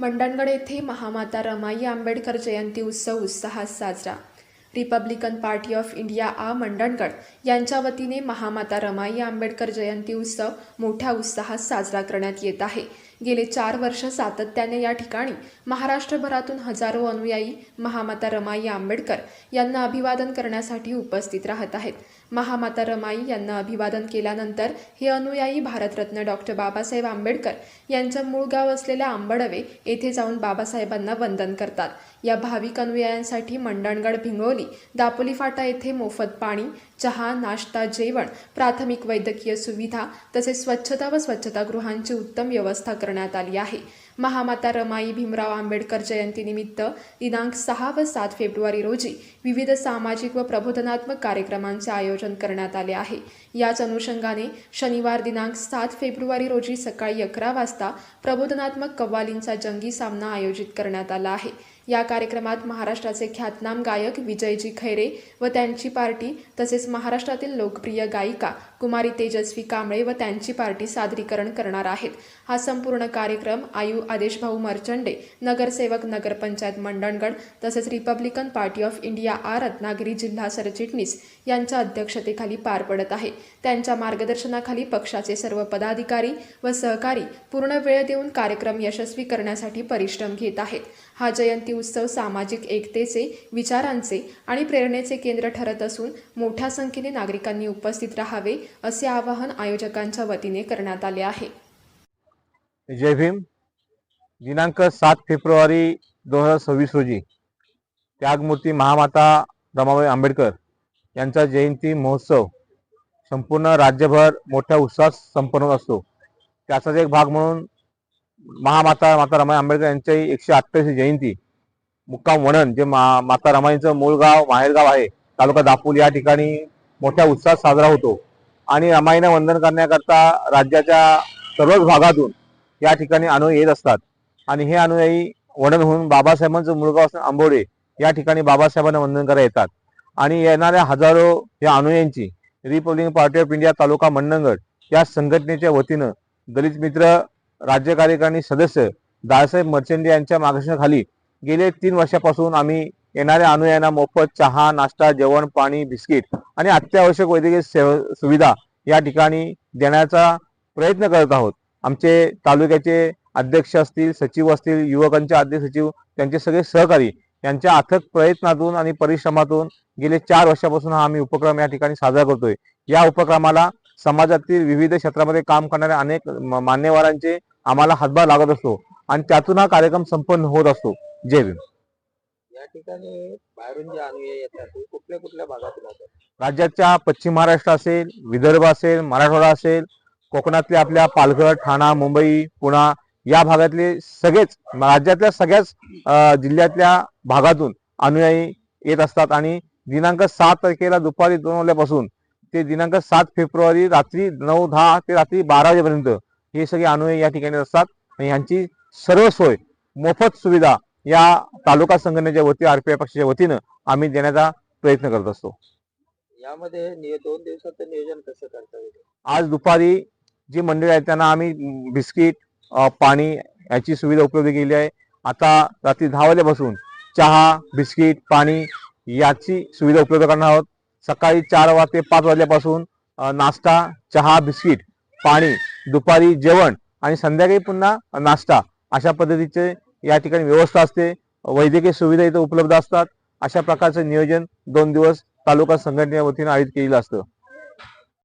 मंडणगड येथे महामाता रमाई आंबेडकर जयंती उत्सव उत्साहात साजरा। रिपब्लिकन पार्टी ऑफ इंडिया आ मंडणगड यांच्या वतीने महामाता रमाई आंबेडकर जयंती उत्सव मोठ्या उत्साहात साजरा करण्यात येत आहे। गेले 4 वर्ष सातत्याने या ठिकाणी महाराष्ट्रभरातून हजारो अनुयायी महामाता रमाई आंबेडकर यांना अभिवादन करण्यासाठी उपस्थित राहत आहेत। महामाता रमाई यांना अभिवादन केल्यानंतर हे अनुयायी भारतरत्न डॉक्टर बाबासाहेब आंबेडकर यांचं मूळ गाव असलेल्या आंबडवे येथे जाऊन बाबासाहेबांना वंदन करतात। या भाविक अनुयायांसाठी मंडणगड, भिंगोली, दापोली फाटा येथे मोफत पाणी, चहा, नाश्ता, जेवण, प्राथमिक वैद्यकीय सुविधा तसेच स्वच्छता व स्वच्छतागृहांची उत्तम व्यवस्था करण्यात आली आहे। महामाता रमाई भीमराव आंबेडकर जयंतीनिमित्त दिनांक 6 व 7 फेब्रुवारी रोजी विविध सामाजिक व प्रबोधनात्मक कार्यक्रमांचे आयोजन करण्यात आले आहे। याच अनुषंगाने शनिवार दिनांक 7 फेब्रुवारी रोजी सकाळी 11 वाजता प्रबोधनात्मक कव्वालींचा जंगी सामना आयोजित करण्यात आला आहे। या कार्यक्रमात महाराष्ट्राचे ख्यातनाम गायक विजयजी खैरे व त्यांची पार्टी तसेच महाराष्ट्रातील लोकप्रिय गायिका कुमारी तेजस्वी कांबळे व त्यांची पार्टी सादरीकरण करणार आहेत। हा संपूर्ण कार्यक्रम आयु आदेशभाऊ मर्चंडे, नगरसेवक, नगरपंचायत मंडणगड तसेच रिपब्लिकन पार्टी ऑफ इंडिया आ रत्नागिरी जिल्हा सरचिटणीस यांच्या अध्यक्षतेखाली पार पडत आहे। त्यांच्या मार्गदर्शनाखाली पक्षाचे सर्व पदाधिकारी व सहकारी पूर्ण वेळ देऊन कार्यक्रम यशस्वी करण्यासाठी परिश्रम घेत आहेत। हा जयंती उत्सव सामाजिक एकतेचे, विचारांचे आणि प्रेरणेचे केंद्र ठरत असून मोठ्या संख्येने नागरिकांनी उपस्थित राहावे असे आवाहन आयोजकांच्या वतीने करण्यात आले आहे। जय भीम। दिनांक 7 फेब्रुवारी 2026 रोजी त्यागमूर्ती महामाता रमाबाई आंबेडकर यांचा जयंती महोत्सव संपूर्ण राज्यभर मोठ्या उत्साहात संपन्न होत असतो। त्याचाच एक भाग म्हणून माता रमाई आंबेडकर यांची 128वी जयंती मुक्काम वणन, जे माता रमाईंचं मूळ गाव, माहेरगाव आहे, तालुका दापोली, या ठिकाणी मोठ्या उत्साहात साजरा होतो। आणि रमाईंना वंदन करण्याकरता राज्याच्या सर्वच भागातून या ठिकाणी अनुयायी येत असतात। आणि हे अनुयायी वणन होऊन बाबासाहेबांचं मूळ गाव असलेल्या आंबोडे या ठिकाणी बाबासाहेबांना वंदन करायला येतात। आणि येणाऱ्या हजारो या अनुयायांची रिपब्लिकन पार्टी ऑफ इंडिया तालुका मंडणगड या संघटनेच्या वतीनं दलित मित्र राज्य कार्यकारिणी सदस्य दादासाहेब मर्चंडे यांच्या मार्गदर्शनाखाली गेले 3 वर्षापासून आम्ही येणाऱ्या अनुयायांना मोफत चहा, नाश्ता, जेवण, पाणी, बिस्किट आणि अत्यावश्यक वैद्यकीय सुविधा या ठिकाणी देण्याचा प्रयत्न करत आहोत। आमचे तालुक्याचे अध्यक्ष असतील, सचिव असतील, युवकांचे अध्यक्ष सचिव, त्यांचे सगळे सहकारी यांच्या अथक प्रयत्नातून आणि परिश्रमातून गेले 4 वर्षापासून हा आम्ही उपक्रम या ठिकाणी साजरा करतोय। या उपक्रमाला समाजातील विविध क्षेत्रामध्ये काम करणाऱ्या अनेक मान्यवरांचे आम्हाला हातभार लागत असतो आणि त्यातून हा कार्यक्रम संपन्न होत असतो। जय भीम। या ठिकाणी बाहेरून जे अनुयायी येतात ते कुठल्या भागातून येतात? राज्याच्या पश्चिम महाराष्ट्र असेल, विदर्भ असेल, मराठवाडा असेल, कोकणातल्या आपल्या पालघर, ठाणा, मुंबई, पुणे या भागातले सगळेच, राज्यातल्या सगळ्याच जिल्ह्यातल्या भागातून अनुयायी येत असतात। आणि दिनांक 7 तारखेला दुपारी 2 वाजल्यापासून ते दिनांक 7 फेब्रुवारी रात्री 9-10 ते रात्री 12 वाजेपर्यंत हे सगळे अनुयायी या ठिकाणी असतात। आणि यांची सर्व सोय, मोफत सुविधा या तालुका संघटनेच्या वतीने, आरपीआय पक्षाच्या वतीनं आम्ही देण्याचा प्रयत्न करत असतो। यामध्ये 2 दिवसाचं नियोजन कसं करता येईल? आज दुपारी जी मंडळी आहेत त्यांना आम्ही बिस्किट, पाणी याची सुविधा उपलब्ध केली आहे। आता रात्री 10 वाजल्यापासून चहा, बिस्किट, पाणी याची सुविधा उपलब्ध करणार आहोत। सकाळी 4 ते 5 वाजल्यापासून नाश्ता, चहा, बिस्किट, पाणी, दुपारी जेवण आणि संध्याकाळी पुन्हा नाश्ता अशा पद्धतीचे या ठिकाणी व्यवस्था असते। वैद्यकीय सुविधा इथे उपलब्ध असतात। अशा प्रकारचं नियोजन 2 दिवस तालुका संघटनेच्या वतीने आयोजित केलेलं असतं।